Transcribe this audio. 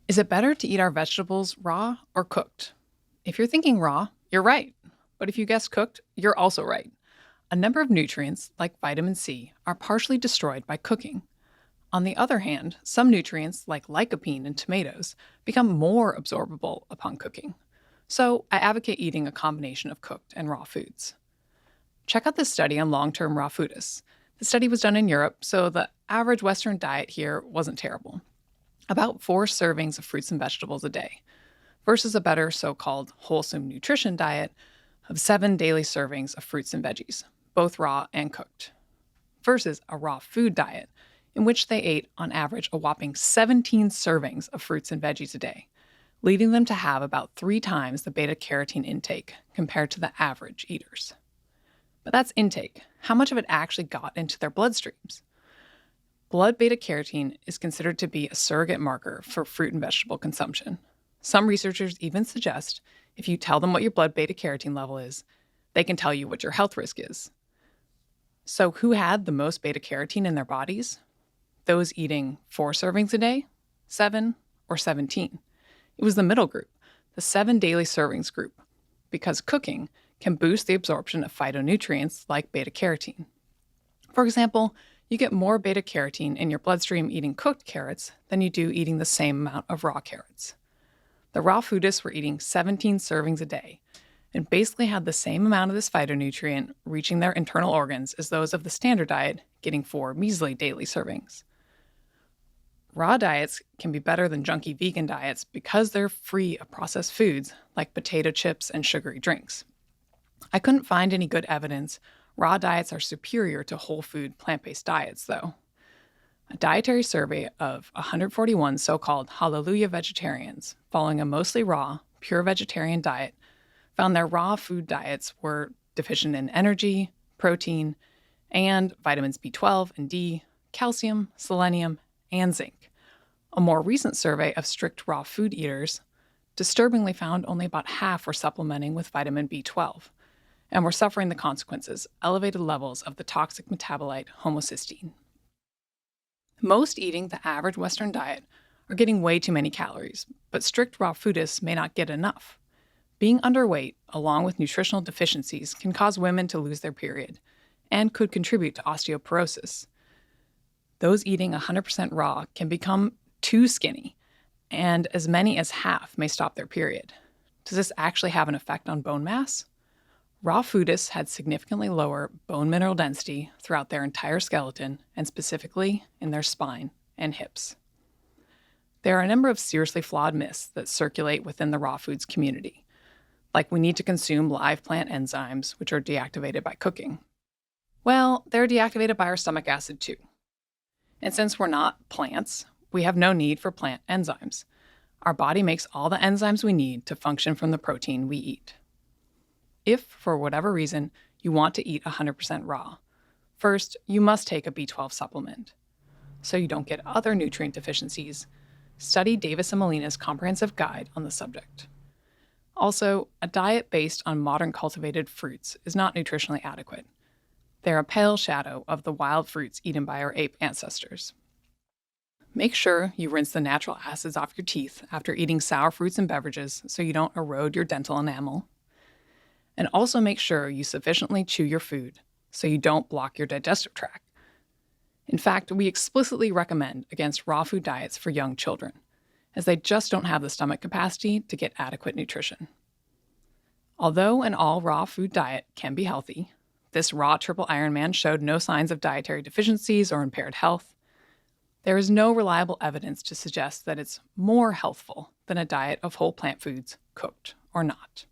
Is it better to eat our vegetables raw or cooked? If you're thinking raw, you're right. But if you guessed cooked, you're also right. A number of nutrients, like vitamin C, are partially destroyed by cooking. On the other hand, some nutrients, like lycopene in tomatoes, become more absorbable upon cooking. So I advocate eating a combination of cooked and raw foods. Check out this study on long-term raw foodists. The study was done in Europe, so the average Western diet here wasn't terrible. About 4 servings of fruits and vegetables a day, versus a better so-called wholesome nutrition diet of 7 daily servings of fruits and veggies, both raw and cooked, versus a raw food diet in which they ate on average a whopping 17 servings of fruits and veggies a day, leading them to have about 3 times the beta-carotene intake compared to the average eaters. But that's intake. How much of it actually got into their bloodstreams? Blood beta-carotene is considered to be a surrogate marker for fruit and vegetable consumption. Some researchers even suggest if you tell them what your blood beta-carotene level is, they can tell you what your health risk is. So who had the most beta-carotene in their bodies? Those eating 4 servings a day, 7, or 17. It was the middle group, the 7 daily servings group, because cooking can boost the absorption of phytonutrients like beta-carotene. For example, you get more beta-carotene in your bloodstream eating cooked carrots than you do eating the same amount of raw carrots. The raw foodists were eating 17 servings a day and basically had the same amount of this phytonutrient reaching their internal organs as those of the standard diet, getting 4 measly daily servings. Raw diets can be better than junky vegan diets because they're free of processed foods like potato chips and sugary drinks. I couldn't find any good evidence raw diets are superior to whole food plant-based diets, though. A dietary survey of 141 so-called Hallelujah vegetarians following a mostly raw, pure vegetarian diet found their raw food diets were deficient in energy, protein, and vitamins B12 and D, calcium, selenium, and zinc. A more recent survey of strict raw food eaters disturbingly found only about half were supplementing with vitamin B12 and were suffering the consequences, elevated levels of the toxic metabolite homocysteine. Most eating the average Western diet are getting way too many calories, but strict raw foodists may not get enough. Being underweight, along with nutritional deficiencies, can cause women to lose their period and could contribute to osteoporosis. Those eating 100% raw can become too skinny, and as many as half may stop their period. Does this actually have an effect on bone mass? Raw foodists had significantly lower bone mineral density throughout their entire skeleton, and specifically in their spine and hips. There are a number of seriously flawed myths that circulate within the raw foods community, like we need to consume live plant enzymes, which are deactivated by cooking. Well, they're deactivated by our stomach acid too. And since we're not plants, we have no need for plant enzymes. Our body makes all the enzymes we need to function from the protein we eat. If, for whatever reason, you want to eat 100% raw, first, you must take a B12 supplement. So you don't get other nutrient deficiencies, study Davis and Molina's comprehensive guide on the subject. Also, a diet based on modern cultivated fruits is not nutritionally adequate. They're a pale shadow of the wild fruits eaten by our ape ancestors. Make sure you rinse the natural acids off your teeth after eating sour fruits and beverages so you don't erode your dental enamel. And also make sure you sufficiently chew your food so you don't block your digestive tract. In fact, we explicitly recommend against raw food diets for young children, as they just don't have the stomach capacity to get adequate nutrition. Although an all-raw food diet can be healthy, this raw triple Iron Man showed no signs of dietary deficiencies or impaired health. There is no reliable evidence to suggest that it's more healthful than a diet of whole plant foods, cooked or not.